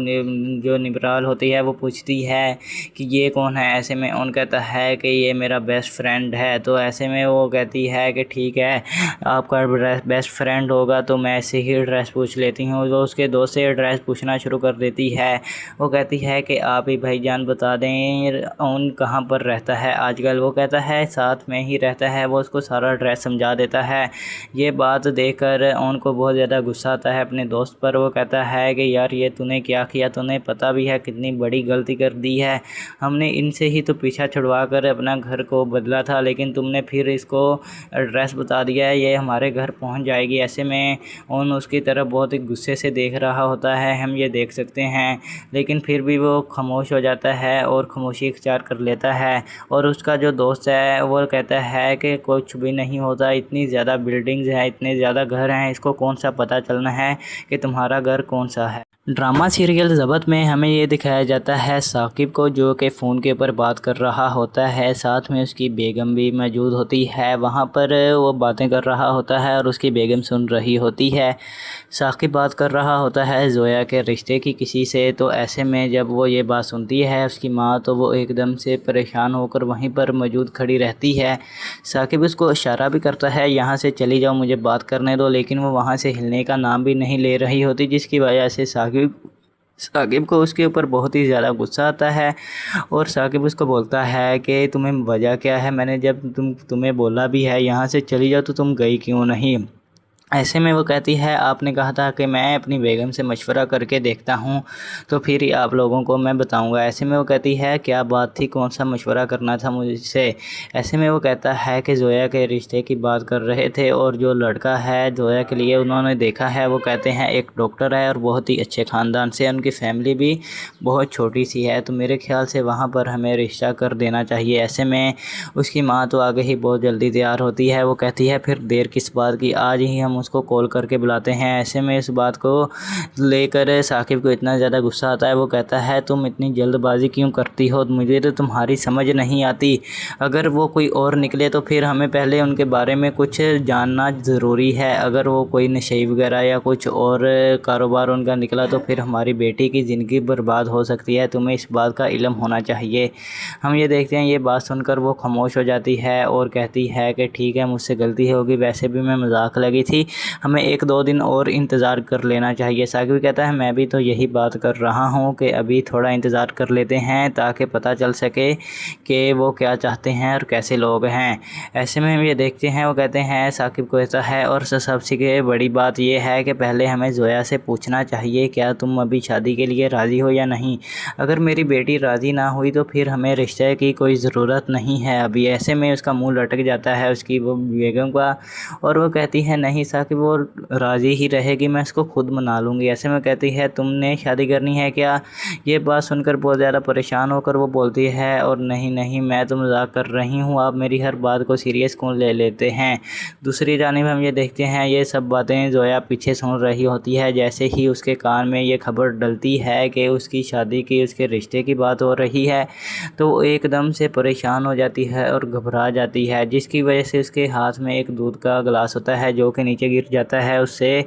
जो निबराल होती है वो पूछती है कि ये कौन है। ऐसे में उन कहता है कि ये मेरा बेस्ट फ्रेंड है। तो ऐसे में वो कहती है कि ठीक है आपका बेस्ट फ्रेंड होगा तो मैं ऐसे ही एड्रेस पूछ लेती हूँ। वो उसके दोस्त से एड्रेस पूछना शुरू कर देती है। वो कहती है कि आप ही भाईजान बता दें ओन कहाँ पर रहता है आजकल। वो कहता है साथ में ही रहता है। वो उसको सारा एड्रेस समझा देता है। ये बात देखकर ओन को बहुत ज़्यादा गुस्सा आता है अपने दोस्त पर। वो कहता है कि यार ये तूने क्या किया, तूने पता भी है कितनी बड़ी गलती कर दी है, हमने इनसे ही तो पीछा छुड़वा कर अपना घर को बदला था, लेकिन तुमने फिर इसको एड्रेस बता दिया है, ये हमारे घर पहुंच जाएगी। ऐसे में ओन उसकी तरफ बहुत ही गुस्से से देख रहा होता है, हम ये देख सकते हैं, लेकिन फिर भी वो वो खामोश हो जाता है और खामोशी इख्तियार कर लेता है। और उसका जो दोस्त है वो कहता है कि कुछ भी नहीं होता, इतनी ज़्यादा बिल्डिंग्स हैं, इतने ज़्यादा घर हैं, इसको कौन सा पता चलना है कि तुम्हारा घर कौन सा है। ड्रामा सीरियल ज़बत में हमें ये दिखाया जाता है साकिब को, जो कि फ़ोन के ऊपर बात कर रहा होता है, साथ में उसकी बेगम भी मौजूद होती है। वहाँ पर वो बातें कर रहा होता है और उसकी बेगम सुन रही होती है। साकिब बात कर रहा होता है ज़ोया के रिश्ते की किसी से, तो ऐसे में जब वो ये बात सुनती है उसकी माँ, तो वो एकदम से परेशान होकर वहीं पर मौजूद खड़ी रहती है। साकिब उसको इशारा भी करता है यहाँ से चली जाओ, मुझे बात करने दो, लेकिन वो वहाँ से हिलने का नाम भी नहीं ले रही होती, जिसकी वजह से साकिब को उसके ऊपर बहुत ही ज़्यादा गुस्सा आता है। और साकिब उसको बोलता है कि तुम्हें वजह क्या है, मैंने जब तुम्हें बोला भी है यहाँ से चली जाओ तो तुम गई क्यों नहीं। ऐसे में वो कहती है आपने कहा था कि मैं अपनी बेगम से मशवरा करके देखता हूँ तो फिर आप लोगों को मैं बताऊँगा। ऐसे में वो कहती है क्या बात थी, कौन सा मशवरा करना था मुझसे। ऐसे में वो कहता है कि ज़ोया के रिश्ते की बात कर रहे थे और जो लड़का है ज़ोया के लिए उन्होंने देखा है, वो कहते हैं एक डॉक्टर है और बहुत ही अच्छे ख़ानदान से, उनकी फैमिली भी बहुत छोटी सी है, तो मेरे ख्याल से वहाँ पर हमें रिश्ता कर देना चाहिए। ऐसे में उसकी माँ तो आगे ही बहुत जल्दी तैयार होती है। वो कहती है फिर देर किस बात की, आज ही हम उसको कॉल करके बुलाते हैं। ऐसे में इस बात को लेकर साकिब को इतना ज़्यादा गुस्सा आता है। वो कहता है तुम इतनी जल्दबाजी क्यों करती हो, मुझे तो तुम्हारी समझ नहीं आती। अगर वो कोई और निकले तो फिर हमें पहले उनके बारे में कुछ जानना ज़रूरी है। अगर वो कोई नशे वगैरह या कुछ और कारोबार उनका निकला तो फिर हमारी बेटी की ज़िंदगी बर्बाद हो सकती है, तुम्हें इस बात का इल्म होना चाहिए। हम ये देखते हैं ये बात सुनकर वो खामोश हो जाती है और कहती है कि ठीक है मुझसे गलती होगी, वैसे भी मैं मजाक लगी थी, हमें 1-2 दिन और इंतज़ार कर लेना चाहिए। साकिब कहता है मैं भी तो यही बात कर रहा हूँ कि अभी थोड़ा इंतज़ार कर लेते हैं ताकि पता चल सके कि वो क्या चाहते हैं और कैसे लोग हैं। ऐसे में हम ये देखते हैं वो कहते हैं साकिब को ऐसा है और सबसे बड़ी बात ये है कि पहले हमें ज़ोया से पूछना चाहिए क्या तुम अभी शादी के लिए राज़ी हो या नहीं। अगर मेरी बेटी राज़ी ना हुई तो फिर हमें रिश्ते की कोई ज़रूरत नहीं है अभी। ऐसे में उसका मुँह लटक जाता है उसकी वो बेगम का और वो कहती है नहीं साकिब वो राज़ी ही रहेगी, मैं इसको खुद मना लूँगी। ऐसे में कहती है तुमने शादी करनी है क्या। ये बात सुनकर बहुत ज़्यादा परेशान होकर वो बोलती है और नहीं नहीं मैं तो मजाक कर रही हूँ, आप मेरी हर बात को सीरियस क्यों ले लेते हैं। दूसरी जानिब हम ये देखते हैं ये सब बातें ज़ोया पीछे सुन रही होती है। जैसे ही उसके कान में ये खबर डलती है कि उसकी शादी की उसके रिश्ते की बात हो रही है तो वो एकदम से परेशान हो जाती है और घबरा जाती है, जिसकी वजह से उसके हाथ में एक दूध का गिलास होता है जो कि नीचे गिर जाता है। उससे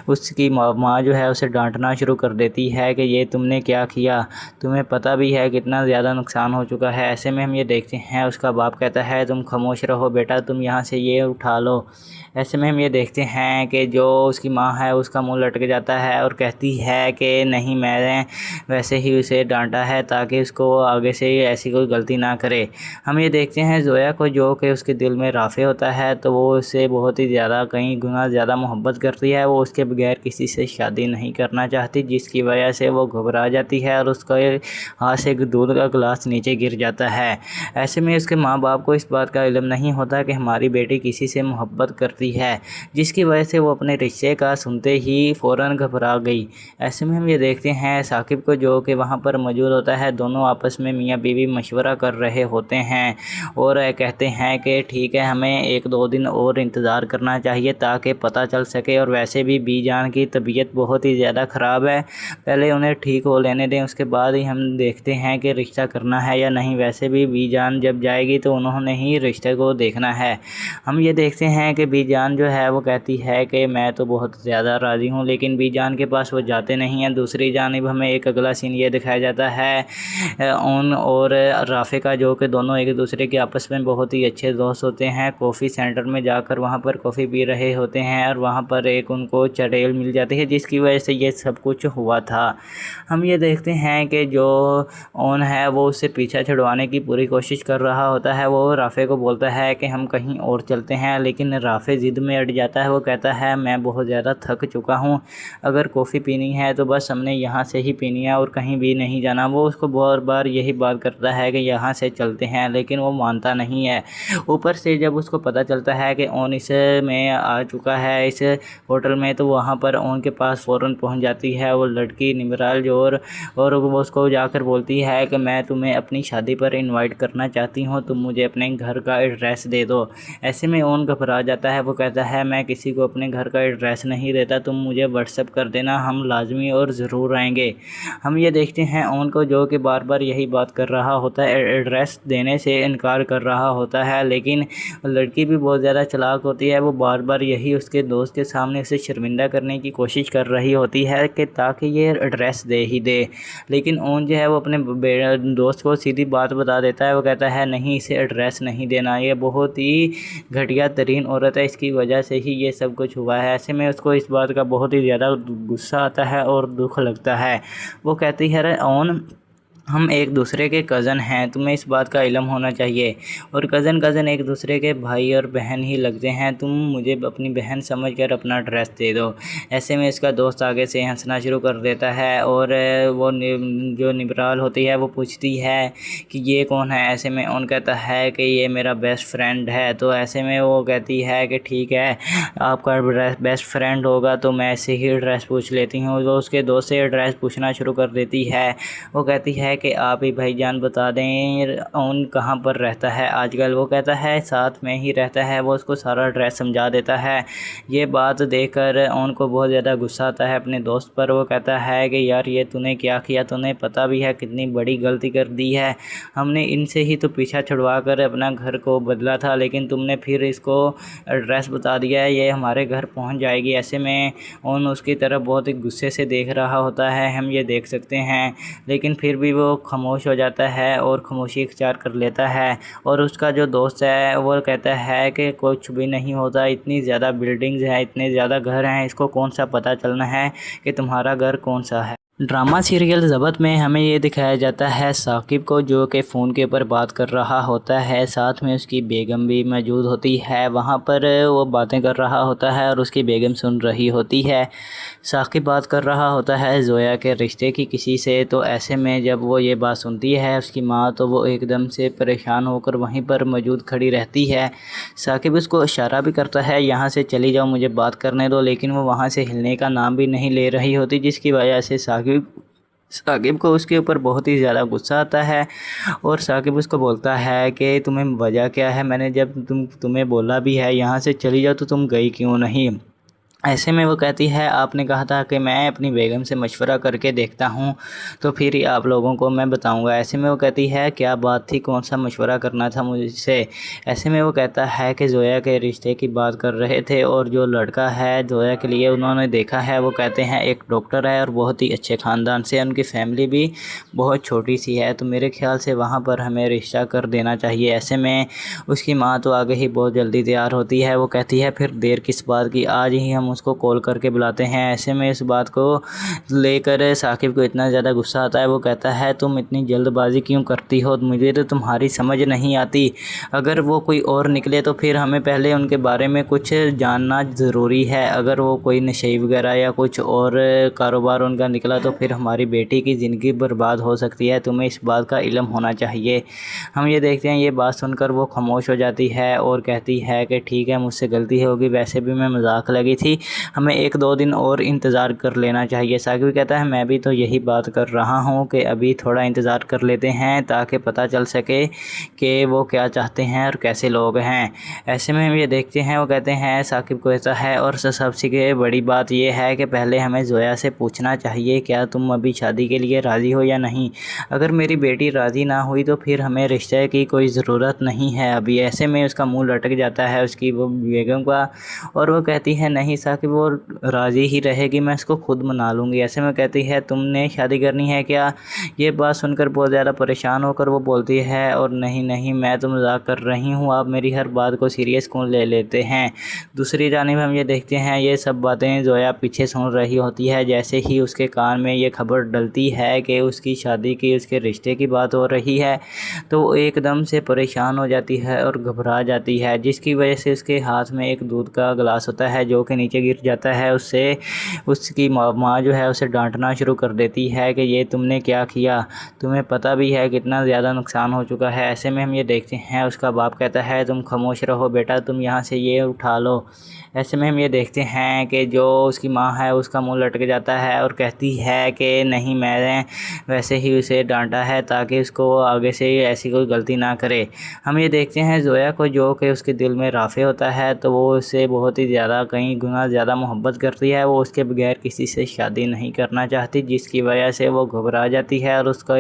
उसकी माँ जो है उसे डांटना शुरू कर देती है कि ये तुमने क्या किया, तुम्हें पता भी है कितना ज़्यादा नुकसान हो चुका है। ऐसे में हम ये देखते हैं उसका बाप कहता है तुम खामोश रहो बेटा, तुम यहाँ से ये उठा लो। ऐसे में हम ये देखते हैं कि जो उसकी माँ है उसका मुंह लटक जाता है और कहती है कि नहीं मैंने वैसे ही उसे डांटा है ताकि उसको आगे से ऐसी कोई गलती ना करे। हम ये देखते हैं ज़ोया को जो कि उसके दिल में राफ़े होता है तो वो उससे बहुत ही ज़्यादा कई गुना ज़्यादा मोहब्बत करती है। वो उसके बगैर किसी से शादी नहीं करना चाहती, जिसकी वजह से वो घबरा जाती है और उसका हाथ से दूध का गिलास नीचे गिर जाता है। ऐसे में उसके माँ बाप को इस बात का इल्म नहीं होता कि हमारी बेटी किसी से मोहब्बत करती है, जिसकी वजह से वो अपने रिश्ते का सुनते ही फ़ौरन घबरा गई। ऐसे में हम ये देखते हैं साकिब को जो कि वहाँ पर मौजूद होता है, दोनों आपस में मियाँ बीवी मशवरा कर रहे होते हैं और कहते हैं कि ठीक है हमें 1-2 दिन और इंतज़ार करना चाहिए ताकि पता चल सके। और वैसे भी बीजान की तबीयत बहुत ही ज़्यादा ख़राब है, पहले उन्हें ठीक हो लेने दें, उसके बाद ही हम देखते हैं कि रिश्ता करना है या नहीं। वैसे भी बीजान जब जाएगी तो उन्होंने ही रिश्ते को देखना है। हम ये देखते हैं कि बीजान जो है वो कहती है कि मैं तो बहुत ज़्यादा राज़ी हूँ, लेकिन बीजान के पास वो जाते नहीं हैं। दूसरी जानिब हमें एक अगला सीन ये दिखाया जाता है उन और राफ़े का, जो कि दोनों एक दूसरे के आपस में बहुत ही अच्छे दोस्त होते हैं। कॉफ़ी सेंटर में जाकर वहाँ पर कॉफ़ी पी रहे होते हैं और वहाँ पर एक उनको चड़ेल मिल जाती है, जिसकी वजह से ये सब कुछ हुआ था। हम ये देखते हैं कि जो ओन है वो उससे पीछा छुड़वाने की पूरी कोशिश कर रहा होता है। वो राफ़े को बोलता है कि हम कहीं और चलते हैं, लेकिन राफ़े ज़िद में अड़ जाता है। वो कहता है मैं बहुत ज़्यादा थक चुका हूँ, अगर कॉफ़ी पीनी है तो बस हमने यहाँ से ही पीनी है और कहीं भी नहीं जाना। वो उसको बहुत बार यही बात करता है कि यहाँ से चलते हैं, लेकिन वो मानता नहीं है। ऊपर से जब उसको पता चलता है कि ओन इस में आ चुका होता है इस होटल में, तो वहाँ पर उनके पास फ़ौरन पहुँच जाती है वो लड़की निमराल जो और वो उसको जाकर बोलती है कि मैं तुम्हें अपनी शादी पर इनवाइट करना चाहती हूँ, तुम मुझे अपने घर का एड्रेस दे दो। ऐसे में ओन घबरा जाता है, वो कहता है मैं किसी को अपने घर का एड्रेस नहीं देता, तुम मुझे व्हाट्सएप कर देना, हम लाजमी और ज़रूर आएंगे। हम ये देखते हैं ओन को जो कि बार बार यही बात कर रहा होता है, एड्रेस देने से इनकार कर रहा होता है, लेकिन लड़की भी बहुत ज़्यादा चालाक होती है। वो बार बार यही उसके दोस्त के सामने उसे शर्मिंदा करने की कोशिश कर रही होती है कि ताकि ये एड्रेस दे ही दे, लेकिन ओन जो है वो अपने दोस्त को सीधी बात बता देता है। वो कहता है नहीं, इसे एड्रेस नहीं देना, ये बहुत ही घटिया तरीन औरत है, इसकी वजह से ही ये सब कुछ हुआ है। ऐसे में उसको इस बात का बहुत ही ज़्यादा गुस्सा आता है और दुख लगता है। वो कहती है अरे ओन, हम एक दूसरे के कज़न हैं, तुम्हें इस बात का इल्म होना चाहिए, और कज़न एक दूसरे के भाई और बहन ही लगते हैं, तुम मुझे अपनी बहन समझकर अपना एड्रेस दे दो। ऐसे में इसका दोस्त आगे से हंसना शुरू कर देता है और वो जो निबराल होती है वो पूछती है कि ये कौन है। ऐसे में उन कहता है कि ये मेरा बेस्ट फ्रेंड है। तो ऐसे में वो कहती है कि ठीक है, आपका बेस्ट फ्रेंड होगा तो मैं ऐसे ही एड्रेस पूछ लेती हूँ। वो उसके दोस्त से एड्रेस पूछना शुरू कर देती है। वो कहती है कि आप ही भाईजान बता दें ओन कहाँ पर रहता है आजकल। वो कहता है साथ में ही रहता है। वो उसको सारा एड्रेस समझा देता है। ये बात देखकर ओन को बहुत ज़्यादा गुस्सा आता है अपने दोस्त पर। वो कहता है कि यार ये तूने क्या किया, तूने पता भी है कितनी बड़ी गलती कर दी है, हमने इनसे ही तो पीछा छुड़वा कर अपना घर को बदला था, लेकिन तुमने फिर इसको एड्रेस बता दिया है, ये हमारे घर पहुंच जाएगी। ऐसे में ओन उसकी तरफ बहुत ही गुस्से से देख रहा होता है, हम ये देख सकते हैं, लेकिन फिर भी वो खामोश हो जाता है और खामोशी इख्तियार कर लेता है। और उसका जो दोस्त है वो कहता है कि कुछ भी नहीं होता, इतनी ज़्यादा बिल्डिंग्स हैं, इतने ज़्यादा घर हैं, इसको कौन सा पता चलना है कि तुम्हारा घर कौन सा है। ड्रामा सीरियल ज़बत में हमें ये दिखाया जाता है साकिब को जो कि फ़ोन के ऊपर बात कर रहा होता है, साथ में उसकी बेगम भी मौजूद होती है। वहाँ पर वो बातें कर रहा होता है और उसकी बेगम सुन रही होती है। साकिब बात कर रहा होता है जोया के रिश्ते की किसी से। तो ऐसे में जब वो ये बात सुनती है उसकी माँ, तो वो एकदम से परेशान होकर वहीं पर मौजूद खड़ी रहती है। साकिब उसको इशारा भी करता है यहाँ से चली जाओ, मुझे बात करने दो, लेकिन वो वहाँ से हिलने का नाम भी नहीं ले रही होती, जिसकी वजह से साकिब को उसके ऊपर बहुत ही ज़्यादा गुस्सा आता है। और साकिब उसको बोलता है कि तुम्हें वजह क्या है, मैंने जब तुम्हें बोला भी है यहाँ से चली जाओ तो तुम गई क्यों नहीं। ऐसे में वो कहती है आपने कहा था कि मैं अपनी बेगम से मशवरा करके देखता हूँ तो फिर आप लोगों को मैं बताऊँगा। ऐसे में वो कहती है क्या बात थी, कौन सा मशवरा करना था मुझसे। ऐसे में वो कहता है कि जोया के रिश्ते की बात कर रहे थे और जो लड़का है जोया के लिए उन्होंने देखा है, वो कहते हैं एक डॉक्टर है और बहुत ही अच्छे ख़ानदान से, उनकी फैमिली भी बहुत छोटी सी है, तो मेरे ख्याल से वहाँ पर हमें रिश्ता कर देना चाहिए। ऐसे में उसकी माँ तो आगे ही बहुत जल्दी तैयार होती है। वो कहती है फिर देर किस बात की, आज ही हम उसको कॉल करके बुलाते हैं। ऐसे में इस बात को लेकर साकिब को इतना ज़्यादा गुस्सा आता है। वो कहता है तुम इतनी जल्दबाजी क्यों करती हो, मुझे तो तुम्हारी समझ नहीं आती, अगर वो कोई और निकले तो फिर हमें पहले उनके बारे में कुछ जानना ज़रूरी है। अगर वो कोई नशे वगैरह या कुछ और कारोबार उनका निकला तो फिर हमारी बेटी की ज़िंदगी बर्बाद हो सकती है, तुम्हें इस बात का इल्म होना चाहिए। हम ये देखते हैं ये बात सुनकर वो खामोश हो जाती है और कहती है कि ठीक है मुझसे गलती होगी, वैसे भी मैं मजाक लगी थी, हमें 1-2 दिन और इंतज़ार कर लेना चाहिए। साकिब कहता है मैं भी तो यही बात कर रहा हूँ कि अभी थोड़ा इंतज़ार कर लेते हैं ताकि पता चल सके कि वो क्या चाहते हैं और कैसे लोग हैं। ऐसे में हम ये देखते हैं वो कहते हैं साकिब को ऐसा है और सबसे बड़ी बात ये है कि पहले हमें जोया से पूछना चाहिए क्या तुम अभी शादी के लिए राज़ी हो या नहीं। अगर मेरी बेटी राज़ी ना हुई तो फिर हमें रिश्ते की कोई ज़रूरत नहीं है अभी। ऐसे में उसका मुँह लटक जाता है उसकी वो बेगम का और वो कहती है नहीं साकिब वो राज़ी ही रहेगी, मैं इसको खुद मना लूँगी। ऐसे में कहती है तुमने शादी करनी है क्या। ये बात सुनकर बहुत ज़्यादा परेशान होकर वो बोलती है और नहीं मैं तो मजाक कर रही हूँ, आप मेरी हर बात को सीरियस क्यों ले लेते हैं। दूसरी जानिब हम ये देखते हैं ये सब बातें जोया पीछे सुन रही होती है। जैसे ही उसके कान में ये खबर डलती है कि उसकी शादी की उसके रिश्ते की बात हो रही है तो वो एकदम से परेशान हो जाती है और घबरा जाती है, जिसकी वजह से उसके हाथ में एक दूध का गिलास होता है जो कि नीचे नीचे गिर जाता है। उससे उसकी माँ जो है उसे डांटना शुरू कर देती है कि ये तुमने क्या किया, तुम्हें पता भी है कितना ज़्यादा नुकसान हो चुका है। ऐसे में हम ये देखते हैं उसका बाप कहता है तुम खामोश रहो बेटा, तुम यहाँ से ये उठा लो। ऐसे में हम ये देखते हैं कि जो उसकी माँ है उसका मुंह लटक जाता है और कहती है कि नहीं, मैंने वैसे ही उसे डांटा है ताकि उसको आगे से ऐसी कोई गलती ना करे। हम ये देखते हैं ज़ोया को, जो कि उसके दिल में राफ़े होता है, तो वो उससे बहुत ही ज़्यादा कई गुना ज़्यादा मोहब्बत करती है। वो उसके बगैर किसी से शादी नहीं करना चाहती, जिसकी वजह से वो घबरा जाती है और उसका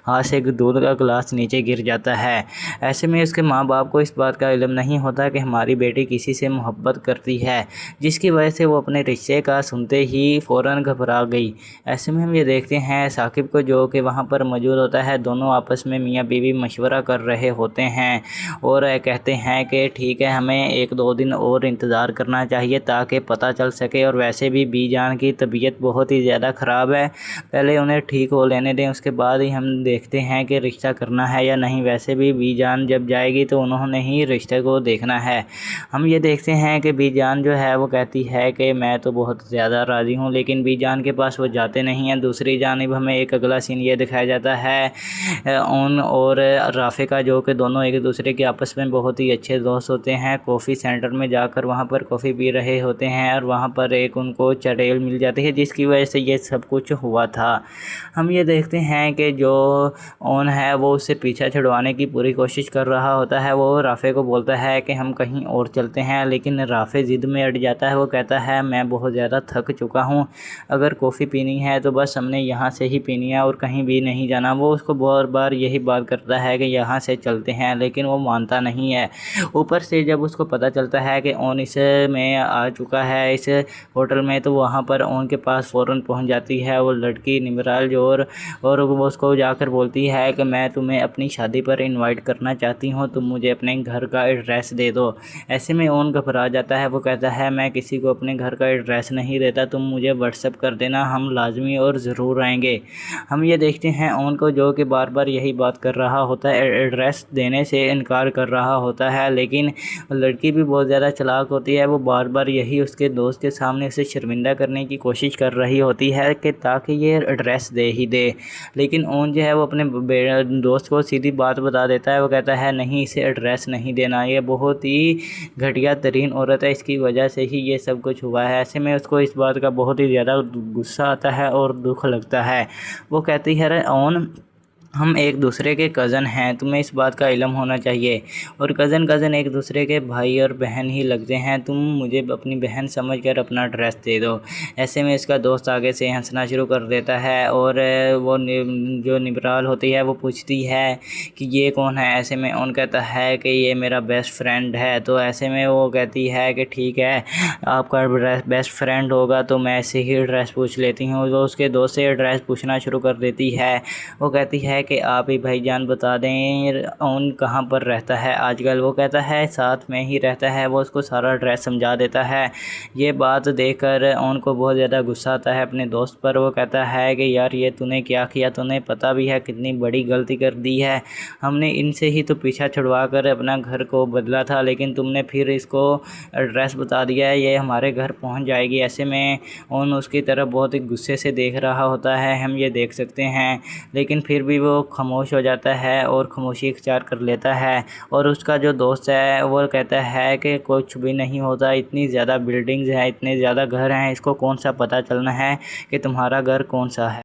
हाथ से दूध का गिलास नीचे गिर जाता है। ऐसे में उसके माँ बाप को इस बात का इल्म नहीं होता कि हमारी बेटी किसी से मोहब्बत करती है, जिसकी वजह से वो अपने रिश्ते का सुनते ही फ़ौरन घबरा गई। ऐसे में हम ये देखते हैं साकिब को, जो कि वहाँ पर मौजूद होता है। दोनों आपस में मियाँ बीवी मशवरा कर रहे होते हैं और कहते हैं कि ठीक है, हमें 1-2 दिन और इंतज़ार करना चाहिए ताकि पता चल सके। और वैसे भी बीजान की तबीयत बहुत ही ज़्यादा ख़राब है, पहले उन्हें ठीक हो लेने दें, उसके बाद ही हम देखते हैं कि रिश्ता करना है या नहीं। वैसे भी बीजान जब जाएगी तो उन्होंने ही रिश्ते को देखना है। हम ये देखते हैं कि बीजान जो है वो कहती है कि मैं तो बहुत ज़्यादा राज़ी हूँ, लेकिन बीजान के पास वो जाते नहीं हैं। दूसरी जानिब हमें एक अगला सीन ये दिखाया जाता है ओन और राफ़े का, जो कि दोनों एक दूसरे के आपस में बहुत ही अच्छे दोस्त होते हैं। कॉफ़ी सेंटर में जाकर वहाँ पर कॉफ़ी पी रहे होते हैं और वहाँ पर एक उनको चड़ेल मिल जाती है, जिसकी वजह से ये सब कुछ हुआ था। हम ये देखते हैं कि जो ओन है वो उससे पीछा छुड़वाने की पूरी कोशिश कर रहा होता है। वो राफ़े को बोलता है कि हम कहीं और चलते हैं, लेकिन राफ़े ज़िद में अड़ जाता है। वो कहता है मैं बहुत ज़्यादा थक चुका हूँ, अगर कॉफ़ी पीनी है तो बस हमने यहाँ से ही पीनी है और कहीं भी नहीं जाना। वो उसको बार बार यही बात करता है कि यहाँ से चलते हैं, लेकिन वो मानता नहीं है। ऊपर से जब उसको पता चलता है कि ओन इस में आ चुका है इस होटल में, तो वहाँ पर ओन के पास फ़ौरन पहुँच जाती है वो लड़की निमराल जो और वो उसको जाकर बोलती है कि मैं तुम्हें अपनी शादी पर इनवाइट करना चाहती हूँ, तुम मुझे अपने घर का एड्रेस दे दो। ऐसे में ओन घबरा जाता है। वो कहता है मैं किसी को अपने घर का एड्रेस नहीं देता, तुम मुझे व्हाट्सएप कर देना, हम लाजमी और ज़रूर आएंगे। हम ये देखते हैं ओन को, जो कि बार बार यही बात कर रहा होता है, एड्रेस देने से इनकार कर रहा होता है, लेकिन लड़की भी बहुत ज़्यादा चालाक होती है। वो बार बार यही उसके दोस्त के सामने उसे शर्मिंदा करने की कोशिश कर रही होती है कि ताकि ये एड्रेस दे ही दे। लेकिन ओन जो है वो अपने दोस्त को सीधी बात बता देता है। वो कहता है नहीं, इसे एड्रेस नहीं देना, ये बहुत ही घटिया तरीन औरत है, इसकी वजह से ही ये सब कुछ हुआ है। ऐसे में उसको इस बात का बहुत ही ज़्यादा गुस्सा आता है और दुख लगता है। वो कहती है ओन हम एक दूसरे के कज़न हैं, तुम्हें इस बात का इल्म होना चाहिए, और कज़न एक दूसरे के भाई और बहन ही लगते हैं, तुम मुझे अपनी बहन समझकर अपना ड्रेस दे दो। ऐसे में इसका दोस्त आगे से हंसना शुरू कर देता है और वो जो निबराल होती है वो पूछती है कि ये कौन है। ऐसे में उन कहता है कि ये मेरा बेस्ट फ्रेंड है। तो ऐसे में वो कहती है कि ठीक है, आपका बेस्ट फ्रेंड होगा तो मैं ऐसे ही एड्रेस पूछ लेती हूँ। वो उसके दोस्त से एड्रेस पूछना शुरू कर देती है। वो कहती है कि आप ही भाईजान बता दें ओन कहाँ पर रहता है आजकल। वो कहता है साथ में ही रहता है। वो उसको सारा एड्रेस समझा देता है। ये बात देखकर ओन को बहुत ज़्यादा गुस्सा आता है अपने दोस्त पर। वो कहता है कि यार ये तूने क्या किया, तूने पता भी है कितनी बड़ी गलती कर दी है, हमने इनसे ही तो पीछा छुड़वा कर अपना घर को बदला था, लेकिन तुमने फिर इसको एड्रेस बता दिया है, ये हमारे घर पहुंच जाएगी। ऐसे में ओन उसकी तरफ बहुत ही गुस्से से देख रहा होता है, हम ये देख सकते हैं, लेकिन फिर भी वो खामोश हो जाता है और खामोशी इख्तियार कर लेता है। और उसका जो दोस्त है वो कहता है कि कुछ भी नहीं होता, इतनी ज़्यादा बिल्डिंग्स हैं, इतने ज़्यादा घर हैं, इसको कौन सा पता चलना है कि तुम्हारा घर कौन सा है।